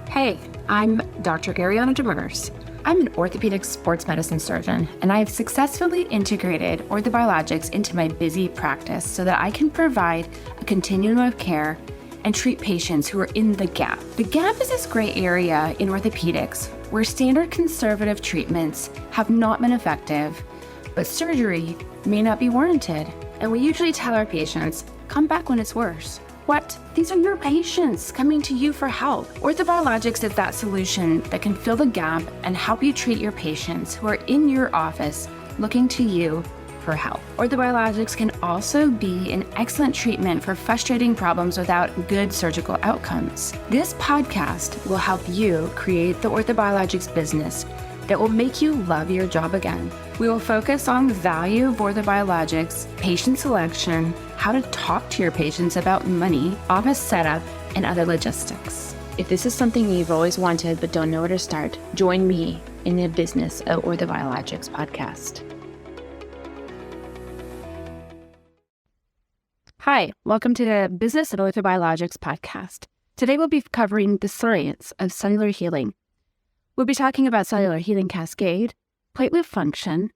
Hey, I'm Dr. Ariana Demers. I'm an orthopedic sports medicine surgeon, and I have successfully integrated orthobiologics into my busy practice so that I can provide a continuum of care and treat patients who are in the gap. The gap is this gray area in orthopedics where standard conservative treatments have not been effective, but surgery may not be warranted. And we usually tell our patients, come back when it's worse. What? These are your patients coming to you for help. Orthobiologics is that solution that can fill the gap and help you treat your patients who are in your office looking to you for help. Orthobiologics can also be an excellent treatment for frustrating problems without good surgical outcomes. This podcast will help you create the orthobiologics business that will make you love your job again. We will focus on the value of orthobiologics, patient selection, how to talk to your patients about money, office setup, and other logistics. If this is something you've always wanted but don't know where to start, join me in the Business of Orthobiologics podcast. Hi, welcome to the Business of Orthobiologics podcast. Today we'll be covering the science of cellular healing. We'll be talking about cellular healing cascade, platelet function,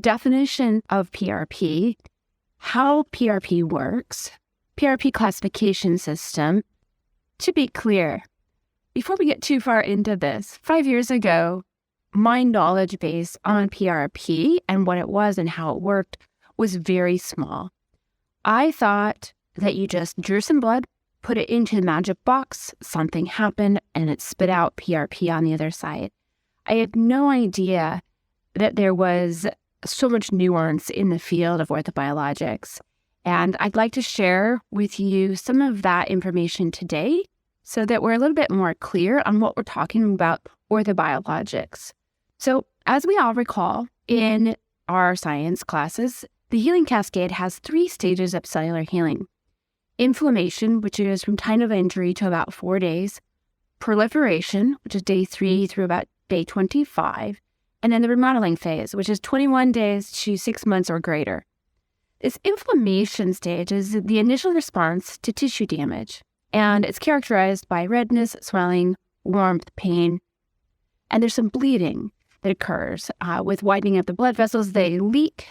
definition of PRP, how PRP works, PRP classification system. To be clear, before we get too far into this, 5 years ago, my knowledge base on PRP and what it was and how it worked was very small. I thought that you just drew some blood, put it into the magic box, something happened, and it spit out PRP on the other side. I had no idea that there was so much nuance in the field of orthobiologics. And I'd like to share with you some of that information today so that we're a little bit more clear on what we're talking about orthobiologics. So as we all recall in our science classes, the healing cascade has 3 stages of cellular healing. Inflammation, which is from time of injury to about 4 days. Proliferation, which is day 3 through about day 25. And then the remodeling phase, which is 21 days to 6 months or greater. This inflammation stage is the initial response to tissue damage, and it's characterized by redness, swelling, warmth, pain, and there's some bleeding that occurs. With widening of the blood vessels, they leak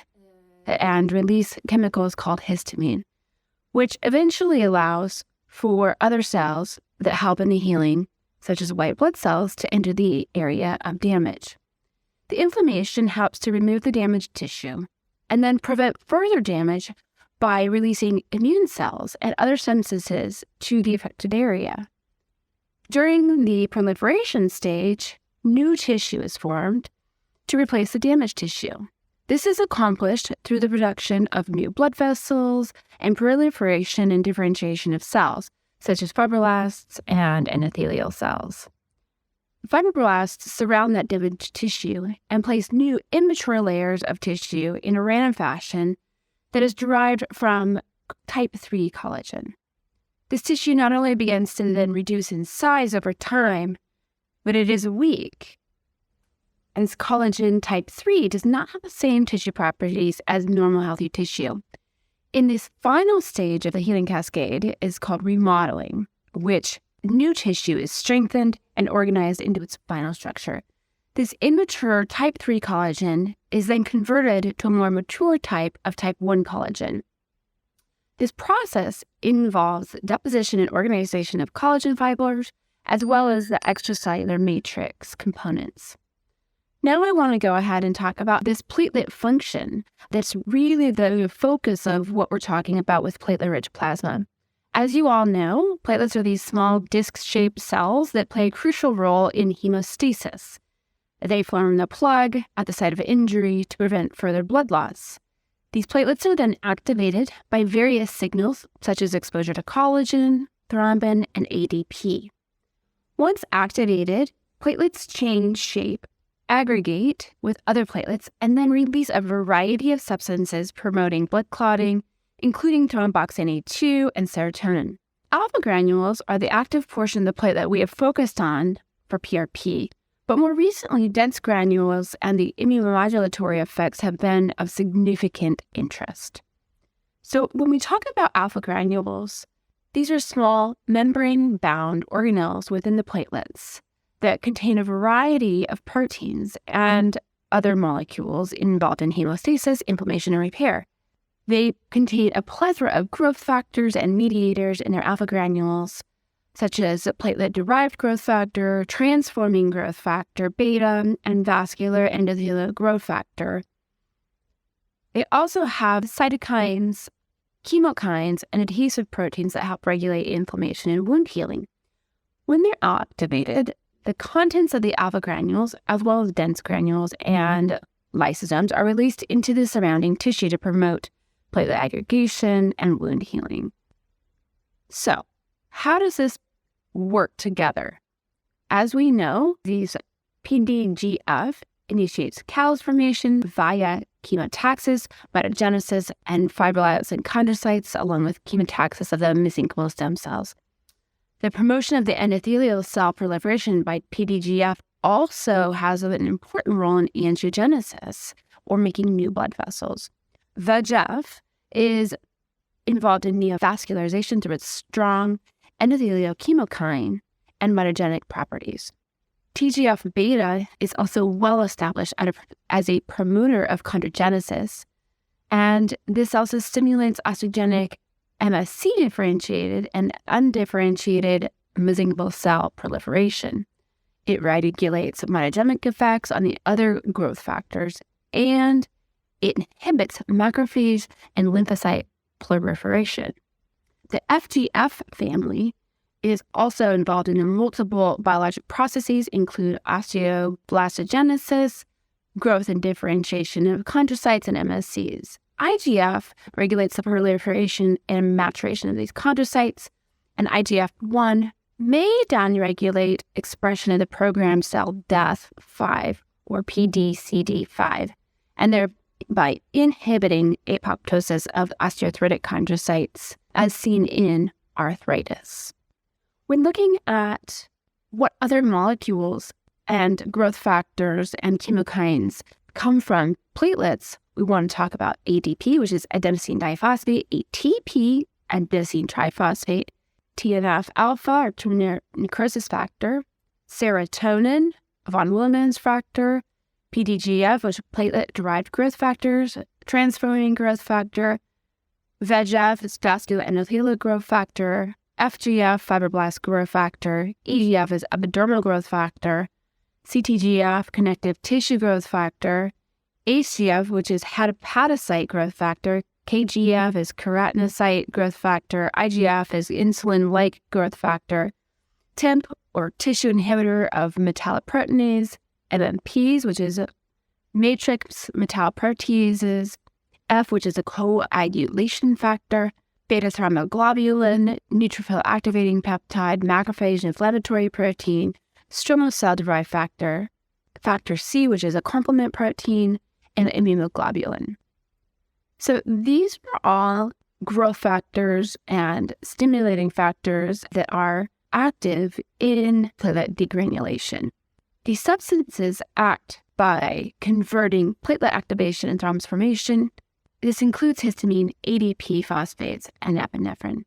and release chemicals called histamine, which eventually allows for other cells that help in the healing, such as white blood cells, to enter the area of damage. The inflammation helps to remove the damaged tissue and then prevent further damage by releasing immune cells and other substances to the affected area. During the proliferation stage, new tissue is formed to replace the damaged tissue. This is accomplished through the production of new blood vessels and proliferation and differentiation of cells, such as fibroblasts and endothelial cells. Fibroblasts surround that damaged tissue and place new immature layers of tissue in a random fashion that is derived from type 3 collagen. This tissue not only begins to then reduce in size over time, but it is weak. And collagen type 3 does not have the same tissue properties as normal healthy tissue. In this final stage of the healing cascade is called remodeling, which new tissue is strengthened and organized into its final structure. This immature type 3 collagen is then converted to a more mature type of type 1 collagen. This process involves deposition and organization of collagen fibers, as well as the extracellular matrix components. Now I want to go ahead and talk about this platelet function that's really the focus of what we're talking about with platelet rich plasma. As you all know, platelets are these small disc-shaped cells that play a crucial role in hemostasis. They form the plug at the site of injury to prevent further blood loss. These platelets are then activated by various signals, such as exposure to collagen, thrombin, and ADP. Once activated, platelets change shape, aggregate with other platelets, and then release a variety of substances promoting blood clotting, including thromboxane A2 and serotonin. Alpha granules are the active portion of the platelet we have focused on for PRP, but more recently, dense granules and the immunomodulatory effects have been of significant interest. So when we talk about alpha granules, these are small membrane-bound organelles within the platelets that contain a variety of proteins and other molecules involved in hemostasis, inflammation, and repair. They contain a plethora of growth factors and mediators in their alpha granules, such as platelet-derived growth factor, transforming growth factor, beta, and vascular endothelial growth factor. They also have cytokines, chemokines, and adhesive proteins that help regulate inflammation and wound healing. When they're activated, the contents of the alpha granules, as well as dense granules and lysosomes, are released into the surrounding tissue to promote platelet aggregation and wound healing. So, how does this work together? As we know, these PDGF initiates callus formation via chemotaxis, mitogenesis, and fibroblasts and chondrocytes, along with chemotaxis of the mesenchymal stem cells. The promotion of the endothelial cell proliferation by PDGF also has an important role in angiogenesis, or making new blood vessels. VEGF is involved in neovascularization through its strong endothelial chemokine and mitogenic properties. TGF-beta is also well established as a promoter of chondrogenesis, and this also stimulates osteogenic MSC-differentiated and undifferentiated mesenchymal cell proliferation. It regulates mitogenic effects on the other growth factors, and it inhibits macrophage and lymphocyte proliferation. The FGF family is also involved in multiple biologic processes, include osteoblastogenesis, growth and differentiation of chondrocytes and MSCs. IGF regulates the proliferation and maturation of these chondrocytes, and IGF-1 may downregulate expression of the programmed cell death 5, or PDCD5, and thereby inhibiting apoptosis of osteoarthritic chondrocytes, as seen in arthritis. When looking at what other molecules and growth factors and chemokines come from platelets, we want to talk about ADP, which is adenosine diphosphate, ATP, adenosine triphosphate, TNF-alpha, or tumor necrosis factor, serotonin, von Willebrand's factor, PDGF, which is platelet-derived growth factors, transforming growth factor, VEGF is vascular endothelial growth factor, FGF, fibroblast growth factor, EGF is epidermal growth factor, CTGF, connective tissue growth factor, HGF, which is hepatocyte growth factor, KGF is keratinocyte growth factor, IGF is insulin-like growth factor, TIMP, or tissue inhibitor of metalloproteinase, MMPs, which is matrix metalloproteases, F, which is a coagulation factor, beta-thromboglobulin, neutrophil activating peptide, macrophage inflammatory protein, stromal cell-derived factor, factor C, which is a complement protein, and immunoglobulin. So these are all growth factors and stimulating factors that are active in platelet degranulation. These substances act by converting platelet activation and thrombus formation. This includes histamine, ADP phosphates, and epinephrine.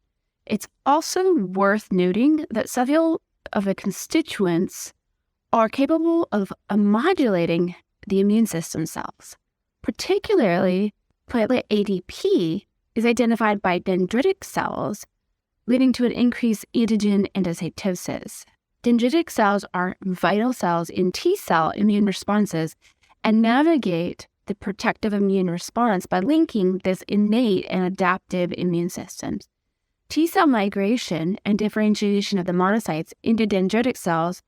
It's also worth noting that several of the constituents are capable of modulating the immune system cells. Particularly, platelet ADP is identified by dendritic cells, leading to an increased antigen endocytosis. Dendritic cells are vital cells in T-cell immune responses and navigate the protective immune response by linking this innate and adaptive immune systems. T-cell migration and differentiation of the monocytes into dendritic cells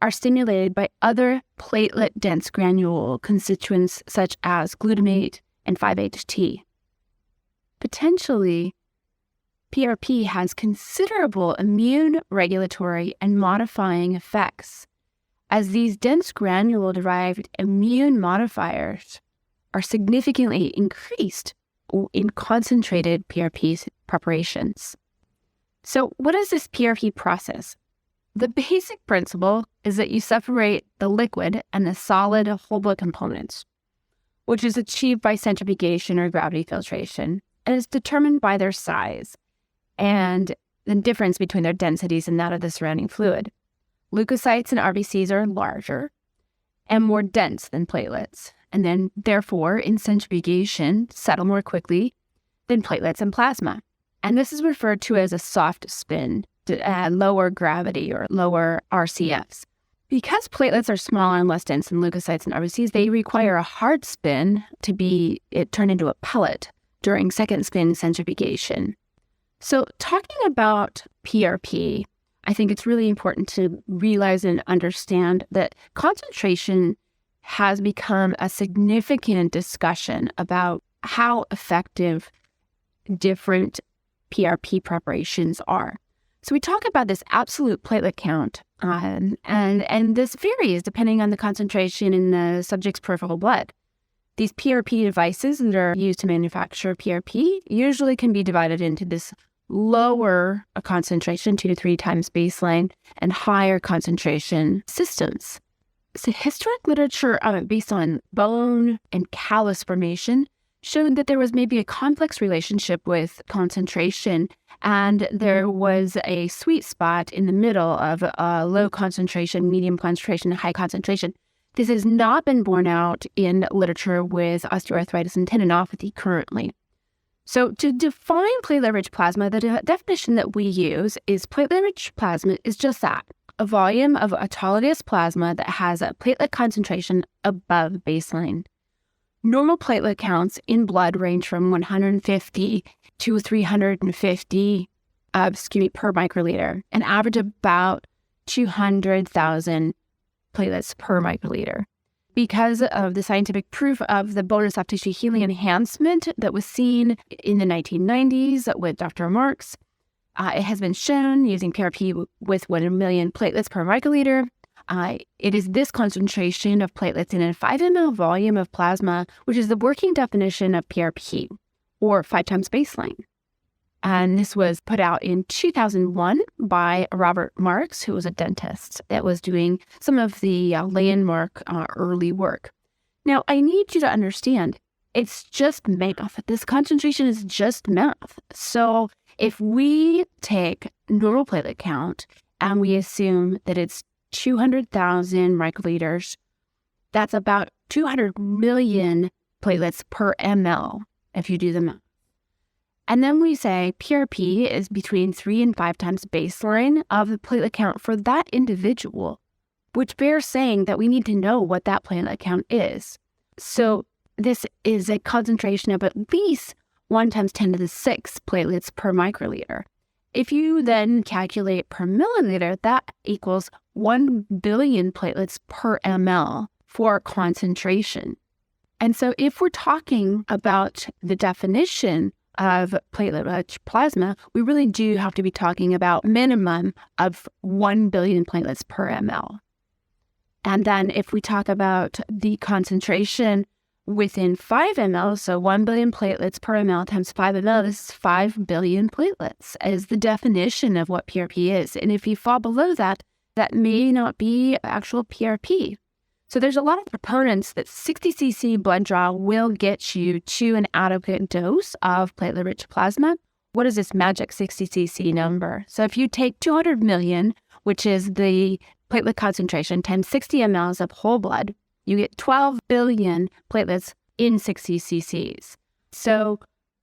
are stimulated by other platelet-dense granule constituents such as glutamate and 5-HT. Potentially, PRP has considerable immune regulatory and modifying effects, as these dense granule-derived immune modifiers are significantly increased in concentrated PRP preparations. So what is this PRP process? The basic principle is that you separate the liquid and the solid whole blood components, which is achieved by centrifugation or gravity filtration, and is determined by their size and the difference between their densities and that of the surrounding fluid. Leukocytes and RBCs are larger and more dense than platelets, and then therefore in centrifugation settle more quickly than platelets and plasma. And this is referred to as a soft spin, lower gravity or lower RCFs. Because platelets are smaller and less dense than leukocytes and RBCs, they require a hard spin to be turned into a pellet during second spin centrifugation. So talking about PRP, I think it's really important to realize and understand that concentration has become a significant discussion about how effective different PRP preparations are. So we talk about this absolute platelet count, and this varies depending on the concentration in the subject's peripheral blood. These PRP devices that are used to manufacture PRP usually can be divided into this lower concentration, 2 to 3 times baseline, and higher concentration systems. So historic literature based on bone and callus formation showed that there was maybe a complex relationship with concentration, and there was a sweet spot in the middle of low concentration, medium concentration, and high concentration. This has not been borne out in literature with osteoarthritis and tendinopathy currently. So to define platelet-rich plasma, the definition that we use is platelet-rich plasma is just that, a volume of autologous plasma that has a platelet concentration above baseline. Normal platelet counts in blood range from 150 to 350 per microliter, and average about 200,000 platelets per microliter. Because of the scientific proof of the bone and soft tissue healing enhancement that was seen in the 1990s with Dr. Marks, it has been shown using PRP with 1 million platelets per microliter. It is this concentration of platelets in a 5 ml volume of plasma, which is the working definition of PRP, or 5 times baseline. And this was put out in 2001 by Robert Marks, who was a dentist that was doing some of the landmark early work. Now, I need you to understand, it's just math. This concentration is just math. So if we take normal platelet count and we assume that it's 200,000 microliters, that's about 200 million platelets per ml if you do the math. And then we say PRP is between 3 and 5 times baseline of the platelet count for that individual, which bears saying that we need to know what that platelet count is. So this is a concentration of at least 1 times 10 to the 6 platelets per microliter. If you then calculate per milliliter, that equals 1 billion platelets per ml for concentration. And so if we're talking about the definition of platelet-rich plasma, we really do have to be talking about minimum of 1 billion platelets per ml. And then if we talk about the concentration within 5 ml, so 1 billion platelets per ml times 5 ml, this is 5 billion platelets as the definition of what PRP is. And if you fall below that, that may not be actual PRP. So there's a lot of proponents that 60 cc blood draw will get you to an adequate dose of platelet-rich plasma. What is this magic 60 cc number? So if you take 200 million, which is the platelet concentration, times 60 mLs of whole blood, you get 12 billion platelets in 60 cc's. So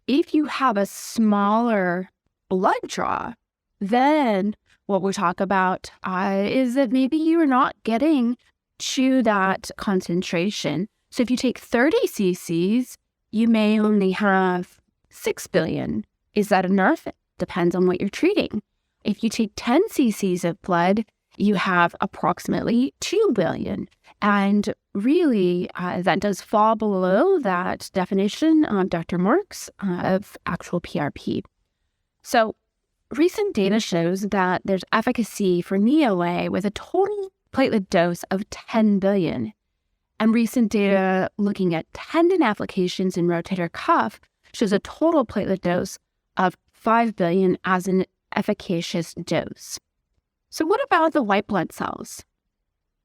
if you have a smaller blood draw, then what we talk about is that maybe you're not getting to that concentration. So if you take 30 cc's, you may only have 6 billion. Is that enough? It depends on what you're treating. If you take 10 cc's of blood, you have approximately 2 billion. And really, that does fall below that definition of Dr. Marks of actual PRP. So recent data shows that there's efficacy for NEOA with a total platelet dose of 10 billion. And recent data looking at tendon applications in rotator cuff shows a total platelet dose of 5 billion as an efficacious dose. So what about the white blood cells?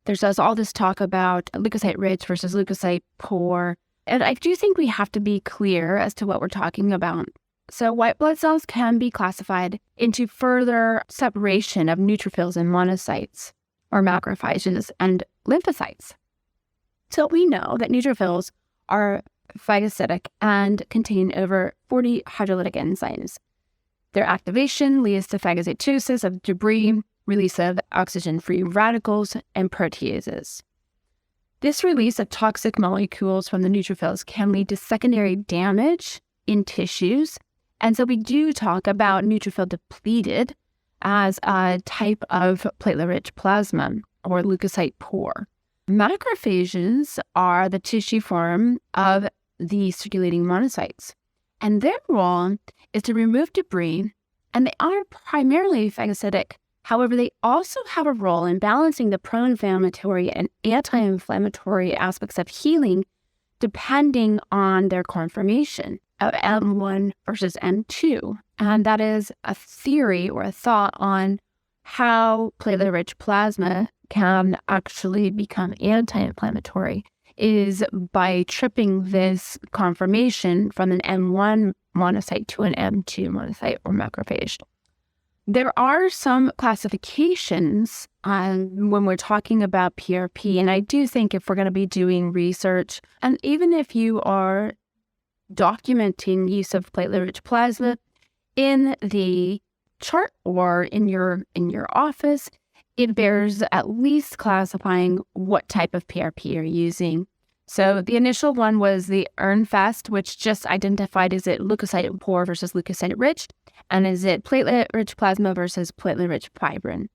There's all this talk about leukocyte rich versus leukocyte poor. And I do think we have to be clear as to what we're talking about. So white blood cells can be classified into further separation of neutrophils and monocytes. or macrophages and lymphocytes. So we know that neutrophils are phagocytic and contain over 40 hydrolytic enzymes. Their activation leads to phagocytosis of debris, release of oxygen-free radicals, and proteases. This release of toxic molecules from the neutrophils can lead to secondary damage in tissues. And so we do talk about neutrophil depleted as a type of platelet-rich plasma or leukocyte poor. Macrophages are the tissue form of the circulating monocytes, and their role is to remove debris, and they are primarily phagocytic. However, they also have a role in balancing the pro-inflammatory and anti-inflammatory aspects of healing depending on their conformation of M1 versus M2. And that is a theory or a thought on how platelet-rich plasma can actually become anti-inflammatory is by tripping this conformation from an M1 monocyte to an M2 monocyte or macrophage. There are some classifications when we're talking about PRP, and I do think if we're going to be doing research, and even if you are documenting use of platelet-rich plasma in the chart or in your office, it bears at least classifying what type of PRP you're using. So the initial one was the EarnFast, which just identified is it leukocyte poor versus leukocyte rich, and is it platelet-rich plasma versus platelet-rich fibrin.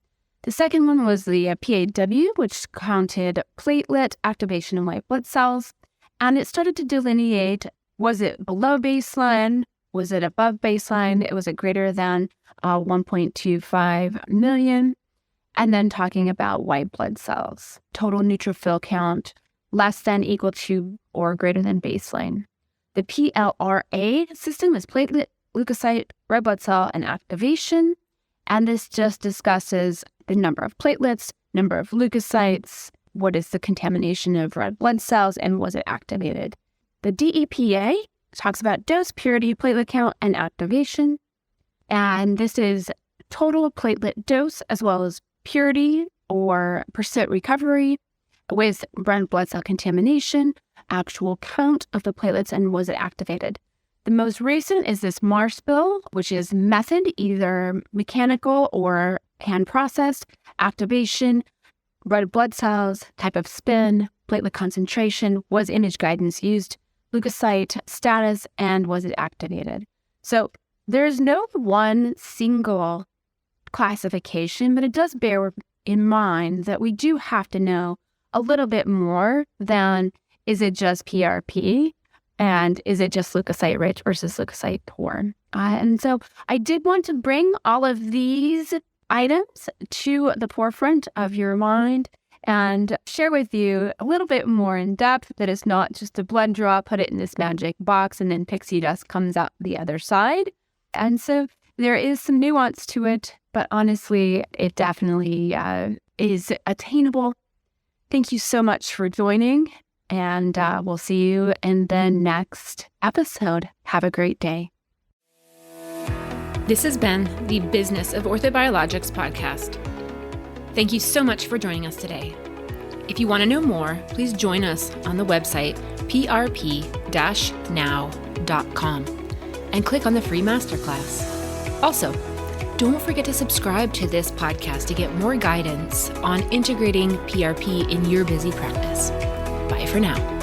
The second one was the PAW, which counted platelet activation in white blood cells, and it started to delineate, was it below baseline, was it above baseline, was it greater than 1.25 million, and then talking about white blood cells, total neutrophil count, less than, equal to, or greater than baseline. The PLRA system is platelet, leukocyte, red blood cell, and activation. And this just discusses the number of platelets, number of leukocytes, what is the contamination of red blood cells, and was it activated. The DEPA talks about dose, purity, platelet count, and activation. And this is total platelet dose as well as purity or percent recovery with red blood cell contamination, actual count of the platelets, and was it activated. The most recent is this MARSPIL, which is method, either mechanical or hand processed, activation, red blood cells, type of spin, platelet concentration, was image guidance used, leukocyte status, and was it activated. So there's no one single classification, but it does bear in mind that we do have to know a little bit more than, is it just PRP? And is it just leukocyte rich versus leukocyte poor? And so I did want to bring all of these items to the forefront of your mind and share with you a little bit more in depth, that it's not just a blood draw, put it in this magic box, and then pixie dust comes out the other side. And so there is some nuance to it, but honestly, it definitely is attainable. Thank you so much for joining, and we'll see you in the next episode. Have a great day. This has been the Business of Orthobiologics podcast. Thank you so much for joining us today. If you want to know more, please join us on the website prp-now.com and click on the free masterclass. Also, don't forget to subscribe to this podcast to get more guidance on integrating PRP in your busy practice. Bye for now.